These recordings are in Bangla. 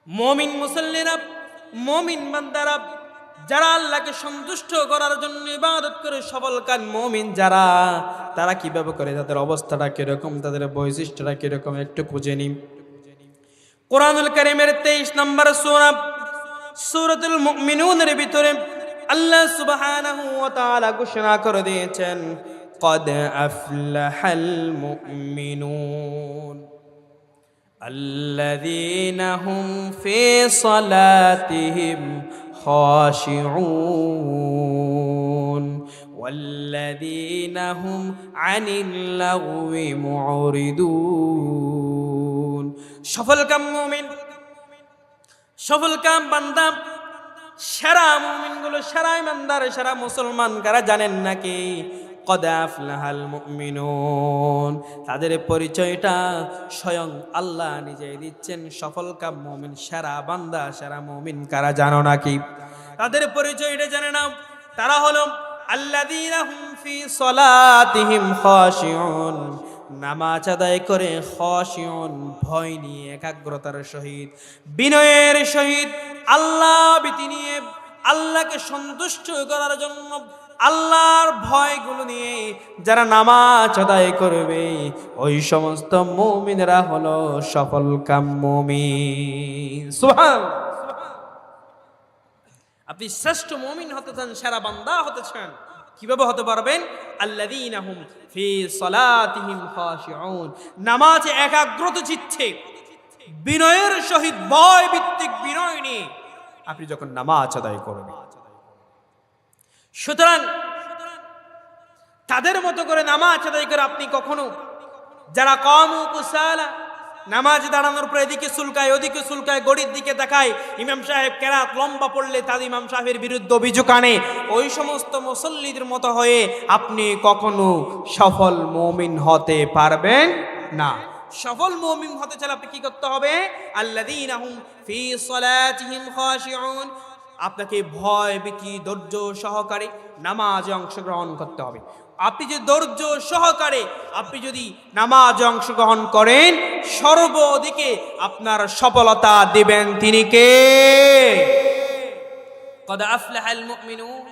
মুমিন মুসল্লিরা, মুমিন বান্দারা, যারা আল্লাহকে সন্তুষ্ট করার জন্য ইবাদত করে সফলকাম মুমিন যারা, তারা কিভাবে করে, তাদের অবস্থাটা কিরকম, তাদের বৈশিষ্ট্যটা কিরকম একটু খুঁজে নিন। কোরআনুল কারীমের 23 নম্বর সূরা সূরাতুল মুমিনুনের ভিতরে আল্লাহ সুবহানাহু ওয়া তাআলা ঘোষণা করে দিয়েছেন, قد أفلح المؤمنون الذين هم في صلاتهم خاشعون والذين هم عن اللغو معرضون। সফল কাম মুমিন, সফল কাম বান্দা, সেরা মুমিনগুলো, সেরা ইমানদার, সেরা মুসলমান কারা জানেন নাকি? কদ আফলাহাল মুমিনুন, তাদের পরিচয়টা স্বয়ং আল্লাহ নিজেই দিচ্ছেন। সফল কাম মুমিন, সেরা বান্দা, সেরা মুমিন কারা জানো নাকি? তাদের পরিচয়টা জেনে নাও। তারা হলো আল্লাযীনা হুম ফি সলাতিহিম খাশিউন, নামাজ আদায় করে খাশিউন, ভয় নিয়ে, একাগ্রতার সহিত, বিনয়ের সহিত, আল্লাহ ভীতি নিয়ে, আল্লাহকে সন্তুষ্ট করার জন্য আল্লাহর ভয়গুলো নিয়ে যারা নামাজ আদায় করবে, ওই সমস্ত মুমিনরা হলো সফল কাম মুমিন। সুবহানাল্লাহ। আপনি শ্রেষ্ঠ মুমিন হতে চান, সেরা বান্দা হতে চান, কিভাবে হতে পারবেন? আল্লাযীনা হুম ফি সলাতিহিম খাশিউন, নামাজে একাগ্রত চিত্তে, বিনয়ের সহিত, ভয় ভিত্তিক বিনয় নিয়ে আপনি যখন নামাজ আদায় করবেন, সুতরাং তাদের মতো করে নামাজ আদায় করে আপনি কখনো, যারা কামু কুসালা, নামাজ দাঁড়ানোর পর এদিকে সুলকায়, ওদিকে সুলকায়, গড়ির দিকে দেখায়, ইমাম সাহেব কেরাত লম্বা পড়লে তাদের ইমাম সাহেবের বিরুদ্ধে অভিযোগ আনে, ওই সমস্ত মুসল্লিদের মতো হয়ে আপনি কখনো সফল মুমিন হতে পারবেন না। সফল মুমিন হতে চাইলে আপনি কি করতে হবে? আল্লাযীনা হুম ফি সলাতিহিম খাশিউন, আপনাকে ভয় ভীতি ধৈর্য সহকারে নামাজে অংশগ্রহণ করতে হবে। আপনি যে ধৈর্য সহকারে আপনি যদি নামাজে অংশগ্রহণ করেন, সর্বদিকে আপনার সফলতা দিবেন তিনি কে? কদ আফলাহাল মুমিনুন,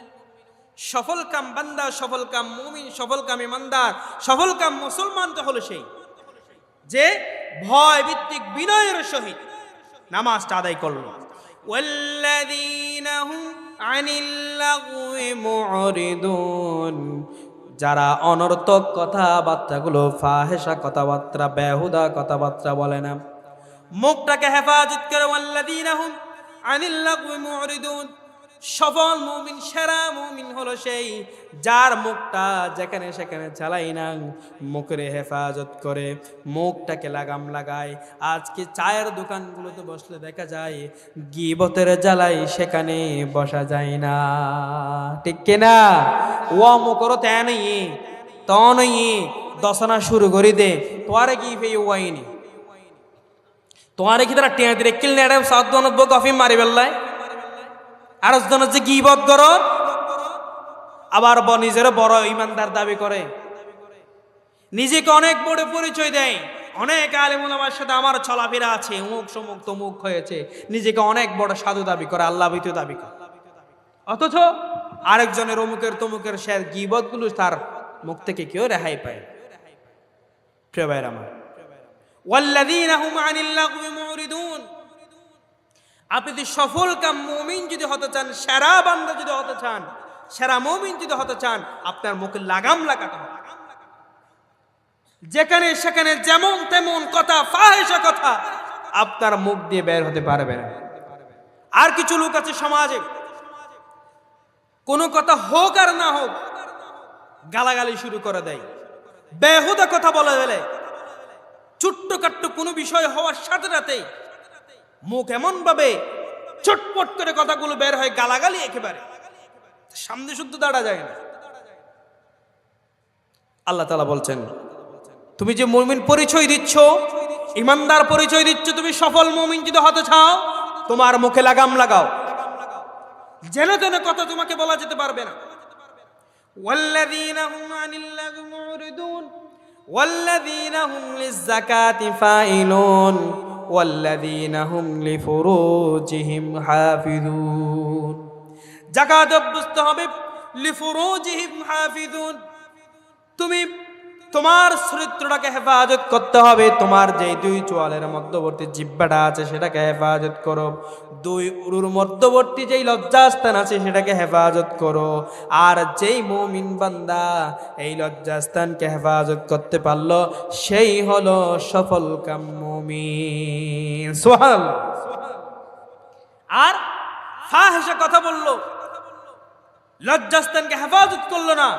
সফল কাম বান্দা, সফল কাম মুমিন, সফল কাম ইমানদার, সফল কাম মুসলমান তো হলো সেই যে ভয় ভিত্তিক বিনয়ের সহিত নামাজটা আদায় করলো। ওয়াল্লাযীনা হুম আনিল লাগওয়ি মুরিদুন, যারা অনর্থক কথাবার্তাগুলো, ফাহেসা কথাবার্তা, বেহুদা কথাবার্তা বলে না, মুখটাকে হেফাজত করে। ওয়াল্লাযীনা হুম আনিল লাগওয়ি মুরিদুন, সফল মুমিন, সেরা মুমিন হলো সেই যার মুখটা যেখানে সেখানে চালাই না, মুখের হেফাজত করে, মুখটাকে লাগাম লাগায়। আজকে চায়ের দোকানগুলোতে বসলে দেখা যায় গীবতের জ্বালাই সেখানে বসা যায় না, ঠিক কিনা? ও মুখরো তে নেই তো নেই, দশনা শুরু করে দে, তোয়ারে কি ফে ওয়াইনি, তোয়ারে কি তারা টিয়া দিলে কিল নেড়ে সাত দনব কফি মারি বেল্লায়, আর যে গীবত করো, আবার নিজের বড় ইমানদার দাবি করে, নিজেকে অনেক বড় পরিচয় দেয়, অনেক আলেম ওলামার সাথে আমার চলাফেরা আছে, অমুক সমুক তমুক হয়েছে, নিজেকে অনেক বড় সাধু দাবি করে, আল্লাহ ভীত দাবি করে, অথচ আরেকজনের অমুকের তমুকের শের গীবত গুলো তার মুখ থেকে কেউ রেহাই পায়। প্রিয় ভাইরা আমার, ওয়াল্লাযীনা হুম আনিল লাগওয়ি মুরিদুন, আপনি যদি সফল কাম মুমিন যদি হতে চান, সেরা বান্দা যদি হতে চান, সেরা মুমিন যদি হতে চান, আপনার মুখে লাগাম লাগাতে হবে। যেখানে সেখানে যেমন তেমন কথা, ফাহিশা কথা আপনার মুখ দিয়ে বের হতে পারবে না। আর কিছু লোক আছে সমাজে, কোনো কথা হোক আর না হোক গালাগালি শুরু করে দেয়, বেহুদা কথা বলে ফেলে, ছোট্টখাট্ট কোনো বিষয় হওয়ার সাথে সাথেই মুখ এমন ভাবে চটপট করে কথাগুলো বের হয়, গালাগালি একেবারে, সামনে শুদ্ধ দাঁড়া যায় না। আল্লাহ তাআলা বলছেন, তুমি যে মুমিন পরিচয় দিচ্ছ, ইমানদার পরিচয় দিচ্ছ, তুমি সফল মুমিন যদি হতে চাও, তোমার মুখে লাগাম লাগাও, যেন তেন কথা তোমাকে বলা যেতে পারবে না। ওয়াল্লাযীনা হুম আনিল লাগওয়ি মুরিদুন ওয়াল্লাযীনা হুম লিয-যাকাতি ফাইলুন, ওয়াল্লাযীনা হুম লিফুরুজিহিম হাফিজুন। যাকাত বুঝতে হবে, লিফুরুজিহিম হাফিজুন, তুমি তোমার চরিত্রটাকে হেফাজত করতে হবে। তোমার যে দুই চোয়ালের মধ্যবর্তী জিহ্বাটা আছে সেটাকে হেফাজত করো, দুই উরুর মধ্যবর্তী যেই লজ্জাস্থান আছে সেটাকে হেফাজত করো। আর যেই মুমিন বান্দা এই লজ্জাস্থানকে হেফাজত করতে পারলো সেই হলো সফল কাম মুমিন। সুবহানাল্লাহ। আর ফাহিশা কথা বললো, লজ্জাস্থানকে হেফাজত করলো না,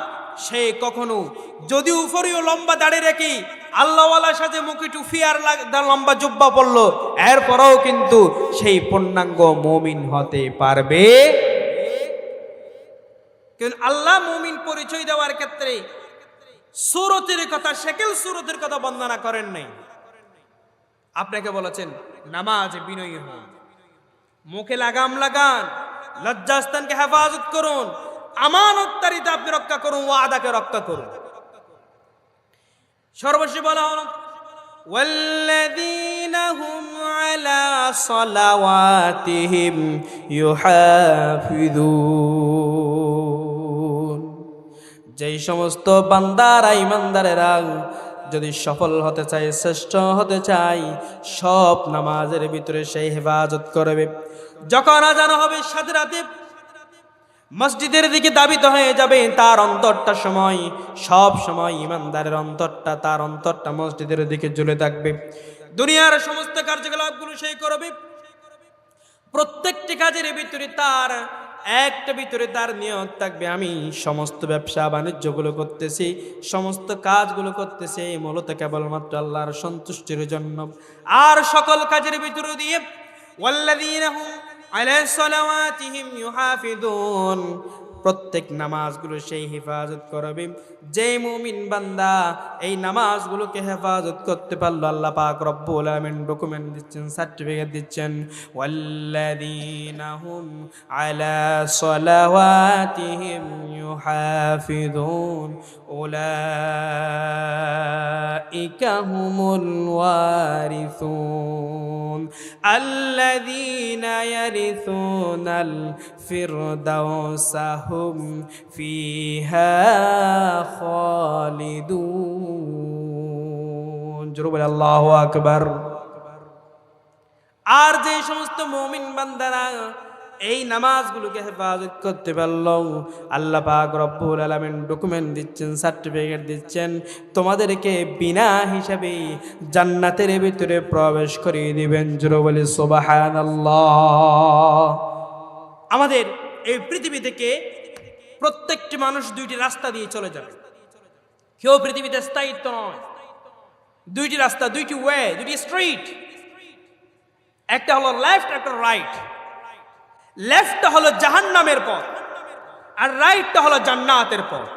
সে কখনো যদি উপরেও লম্বা দাড়ি রেখে আল্লাহওয়ালার সাথে মুখে টুফি আর লম্বা জুব্বা পড়লো, এরপরেও কিন্তু সেই পূর্ণাঙ্গ মুমিন হতে পারবে। কিন্তু আল্লাহ মুমিন পরিচয় দেওয়ার ক্ষেত্রে সূরতের কথা, শেকেল সূরতের কথা বর্ণনা করেন নাই। আপনাকে বলেছেন নামাজে বিনয়ী হন, মুখে লাগাম লাগান, লজ্জাস্থানকে হেফাজত করুন, আমানতদারিতা আপনি রক্ষা করুন, ওয়াদাকে রক্ষা করুন। সর্বশেষ বলা হলো ওয়াল্লাযীনা হুম আলা সালাওয়াতিহিম ইউহাফিজুন, যেই সমস্ত বান্দারা ঈমানদারেরা যদি সফল হতে চায়, শ্রেষ্ঠ হতে চায়, সব নামাজের ভিতরে সেই হেফাজত করবে। যখন আযান হবে সাথে রাতে মসজিদের দিকে ধাবিত হয়ে যাবে, তার অন্তরটা সব সময় ঈমানদারের অন্তরটা, তার অন্তরটা মসজিদের দিকে ঝুলে থাকবে। দুনিয়ার সমস্ত কার্যকলাপগুলো সেই করবে, প্রত্যেকটি কাজের ভিতরে তার নিয়ত থাকবে, আমি সমস্ত ব্যবসা বাণিজ্যগুলো করতেছি, সমস্ত কাজগুলো করতেছি মূলত কেবলমাত্র আল্লাহর সন্তুষ্টির জন্য। আর সকল কাজের ভিতরে দিয়ে ওয়াল্লাযীনা হুম আলা সালাওয়াতিহিম ইউহাফিজুন, প্রত্যেক নামাজগুলো সেই হেফাজত করবে। যে মুমিন বান্দা এই নামাজগুলোকে হেফাজত করতে পারলো, আল্লাহ পাক রব্বুল আলামিন ডকুমেন্ট দিচ্ছেন, সার্টিফিকেট দিচ্ছেন, ওয়াল্লাযীনা হুম আলা সালাওয়াতিহিম ইউহাফিজুন উলাইকা হুমুল ওয়ারিসুন আল্লাযীনা ইয়ারিসুনাল ফিরদাউসা হুম ফিহা খালিদুন। জোরে বলে আল্লাহু আকবার। আর যে সমস্ত মুমিন বান্দারা এই নামাজগুলোকে হেফাজত করতে পারলো, আল্লাহ পাক রব্বুল আলামিন ডকুমেন্ট দিচ্ছেন, সার্টিফিকেট দিচ্ছেন, তোমাদেরকে বিনা হিসাবে জান্নাতের ভিতরে প্রবেশ করিয়ে দিবেন। জোরে বলে সুবহানাল্লাহ। আমাদের এই পৃথিবী থেকে প্রত্যেকটি মানুষ দুইটি রাস্তা দিয়ে চলে যাবে, কেউ পৃথিবীতে স্থায়িত্ব নয়। দুইটি রাস্তা, দুইটি ওয়ে, দুইটি স্ট্রিট, একটা হলো লেফট, একটা রাইট। লেফটটা হলো জাহান্নামের পথ আর রাইটটা হলো জান্নাতের পথ।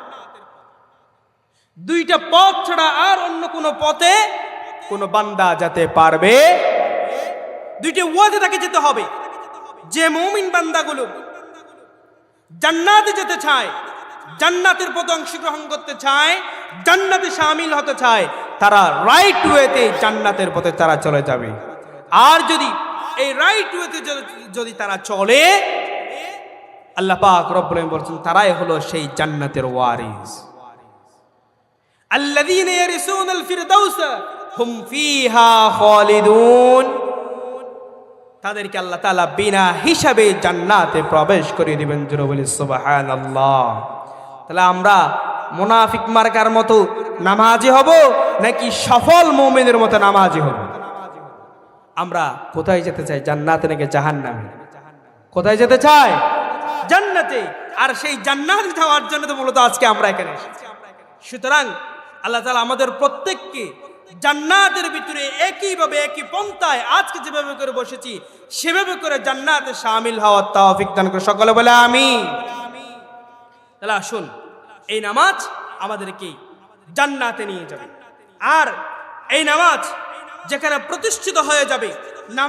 দুইটা পথ ছাড়া আর অন্য কোনো পথে কোনো বান্দা যেতে পারবে। দুইটা ওয়াতে তাকে যেতে হবে। যে মুমিন বান্দাগুলো জান্নাতে যেতে চায়, জান্নাতের পথে অংশগ্রহণ করতে চায়, জান্নাতে শামিল হতে চায়, তারা রাইট ওয়েতে জান্নাতের পথে তারা চলে যাবে। আর যদি এই রাইট ওয়েতে যদি তারা চলে, আল্লাহ পাক রব্বুল আলামিন বলেছেন তারাই হলো সেই জান্নাতের ওয়ারিস। আল্লাযীনা ইয়ারিসুনাল ফিরদাউস হুম ফিহা খালিদুন, তাদেরকে আল্লাহ তাআলা বিনা হিসাবে জান্নাতে প্রবেশ করিয়ে দিবেন। জোরে বলি সুবহানাল্লাহ। তাহলে আমরা মুনাফিক মার্কার মতো নামাজি হব নাকি সফল মুমিনের মতো নামাজি হব? আমরা কোথায় যেতে চাই, জান্নাতে নাকি জাহান্নামে? কোথায় যেতে চাই? জান্নাতে। আর সেই জান্নাতে যাওয়ার জন্য তো মূলত আজকে আমরা এখানে এসেছি। সুতরাং আল্লাহ তাআলা আমাদের প্রত্যেককে জান্নাতের ভিতরে একইভাবে, একই পন্থায় আজকে যেভাবে করে বসেছি সেভাবে করে জান্নাতে শামিল হওয়ার তৌফিক দান করে। সকলে বলে আমিন। তাহলে আসুন, এই নামাজ আমাদেরকে জান্নাতে নিয়ে যাবে। আর এই নামাজ যেখানে প্রতিষ্ঠিত হয়ে যাবে,